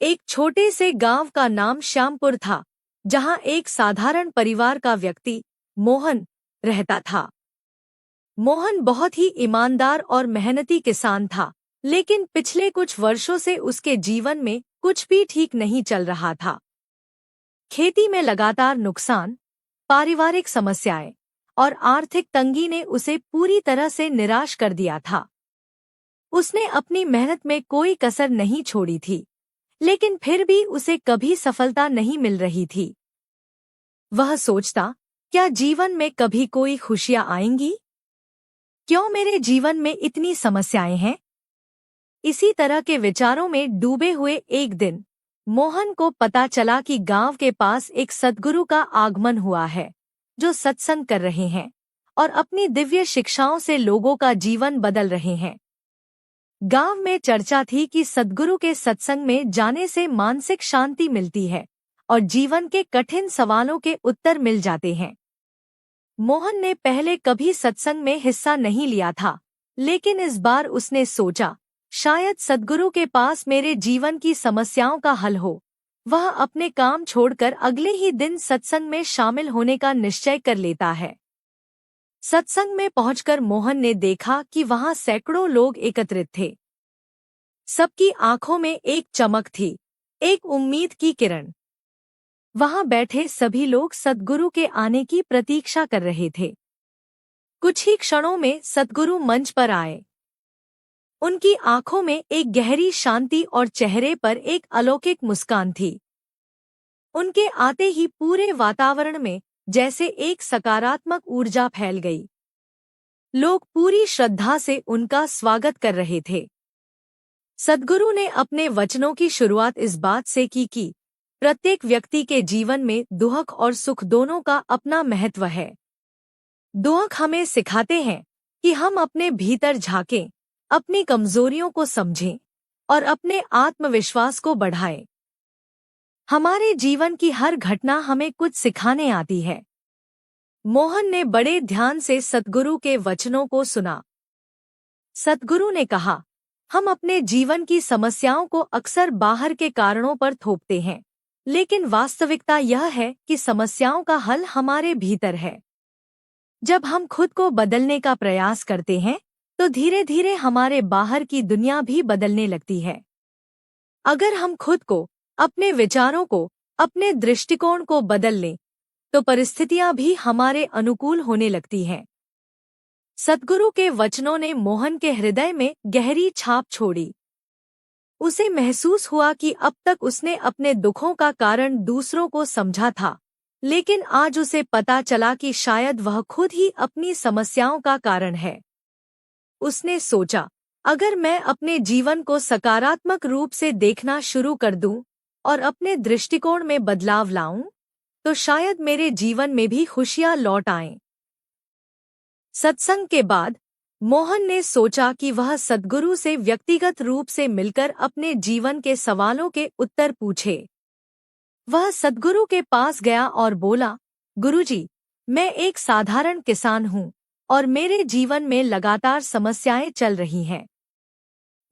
एक छोटे से गांव का नाम श्यामपुर था, जहां एक साधारण परिवार का व्यक्ति मोहन रहता था। मोहन बहुत ही ईमानदार और मेहनती किसान था, लेकिन पिछले कुछ वर्षों से उसके जीवन में कुछ भी ठीक नहीं चल रहा था। खेती में लगातार नुकसान, पारिवारिक समस्याएं और आर्थिक तंगी ने उसे पूरी तरह से निराश कर दिया था। उसने अपनी मेहनत में कोई कसर नहीं छोड़ी थी, लेकिन फिर भी उसे कभी सफलता नहीं मिल रही थी। वह सोचता, क्या जीवन में कभी कोई खुशियां आएंगी? क्यों मेरे जीवन में इतनी समस्याएं हैं? इसी तरह के विचारों में डूबे हुए एक दिन मोहन को पता चला कि गांव के पास एक सद्गुरु का आगमन हुआ है, जो सत्संग कर रहे हैं और अपनी दिव्य शिक्षाओं से लोगों का जीवन बदल रहे हैं। गांव में चर्चा थी कि सद्गुरु के सत्संग में जाने से मानसिक शांति मिलती है और जीवन के कठिन सवालों के उत्तर मिल जाते हैं। मोहन ने पहले कभी सत्संग में हिस्सा नहीं लिया था, लेकिन इस बार उसने सोचा, शायद सद्गुरु के पास मेरे जीवन की समस्याओं का हल हो। वह अपने काम छोड़कर अगले ही दिन सत्संग में शामिल होने का निश्चय कर लेता है। सत्संग में पहुंचकर मोहन ने देखा कि वहां सैकड़ों लोग एकत्रित थे। सबकी आंखों में एक चमक थी, एक उम्मीद की किरण। वहां बैठे सभी लोग सद्गुरु के आने की प्रतीक्षा कर रहे थे। कुछ ही क्षणों में सद्गुरु मंच पर आए। उनकी आंखों में एक गहरी शांति और चेहरे पर एक अलौकिक मुस्कान थी। उनके आते ही पूरे वातावरण में जैसे एक सकारात्मक ऊर्जा फैल गई। लोग पूरी श्रद्धा से उनका स्वागत कर रहे थे। सद्गुरु ने अपने वचनों की शुरुआत इस बात से की कि प्रत्येक व्यक्ति के जीवन में दुख और सुख दोनों का अपना महत्व है। दुख हमें सिखाते हैं कि हम अपने भीतर झांकें, अपनी कमजोरियों को समझें और अपने आत्मविश्वास को बढ़ाएं। हमारे जीवन की हर घटना हमें कुछ सिखाने आती है। मोहन ने बड़े ध्यान से सद्गुरु के वचनों को सुना। सद्गुरु ने कहा, हम अपने जीवन की समस्याओं को अक्सर बाहर के कारणों पर थोपते हैं, लेकिन वास्तविकता यह है कि समस्याओं का हल हमारे भीतर है। जब हम खुद को बदलने का प्रयास करते हैं, तो धीरे धीरे हमारे बाहर की दुनिया भी बदलने लगती है। अगर हम खुद को, अपने विचारों को, अपने दृष्टिकोण को बदल लें, तो परिस्थितियां भी हमारे अनुकूल होने लगती हैं। सद्गुरु के वचनों ने मोहन के हृदय में गहरी छाप छोड़ी। उसे महसूस हुआ कि अब तक उसने अपने दुखों का कारण दूसरों को समझा था, लेकिन आज उसे पता चला कि शायद वह खुद ही अपनी समस्याओं का कारण है। उसने सोचा, अगर मैं अपने जीवन को सकारात्मक रूप से देखना शुरू कर दूं और अपने दृष्टिकोण में बदलाव लाऊं, तो शायद मेरे जीवन में भी खुशियां लौट आएं। सत्संग के बाद मोहन ने सोचा कि वह सद्गुरु से व्यक्तिगत रूप से मिलकर अपने जीवन के सवालों के उत्तर पूछे। वह सद्गुरु के पास गया और बोला, गुरुजी, मैं एक साधारण किसान हूँ और मेरे जीवन में लगातार समस्याएं चल रही हैं।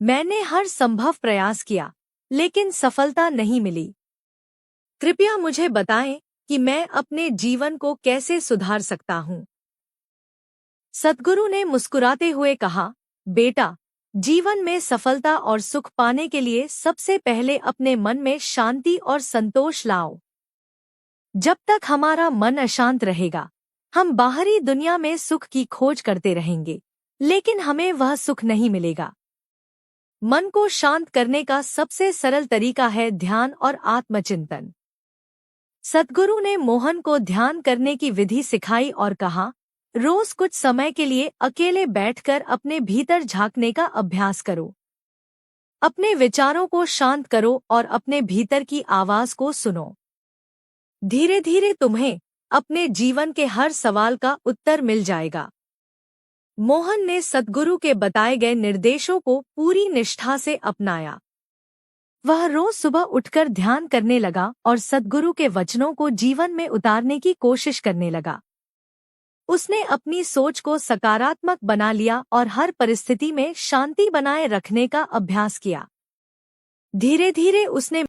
मैंने हर संभव प्रयास किया, लेकिन सफलता नहीं मिली। कृपया मुझे बताएं कि मैं अपने जीवन को कैसे सुधार सकता हूँ। सद्गुरु ने मुस्कुराते हुए कहा, बेटा, जीवन में सफलता और सुख पाने के लिए सबसे पहले अपने मन में शांति और संतोष लाओ। जब तक हमारा मन अशांत रहेगा, हम बाहरी दुनिया में सुख की खोज करते रहेंगे, लेकिन हमें वह सुख नहीं मिलेगा। मन को शांत करने का सबसे सरल तरीका है ध्यान और आत्मचिंतन। सद्गुरु ने मोहन को ध्यान करने की विधि सिखाई और कहा, रोज कुछ समय के लिए अकेले बैठकर अपने भीतर झांकने का अभ्यास करो। अपने विचारों को शांत करो और अपने भीतर की आवाज को सुनो। धीरे धीरे तुम्हें अपने जीवन के हर सवाल का उत्तर मिल जाएगा। मोहन ने सद्गुरु के बताए गए निर्देशों को पूरी निष्ठा से अपनाया। वह रोज सुबह उठकर ध्यान करने लगा और सद्गुरु के वचनों को जीवन में उतारने की कोशिश करने लगा। उसने अपनी सोच को सकारात्मक बना लिया और हर परिस्थिति में शांति बनाए रखने का अभ्यास किया। धीरे धीरे उसने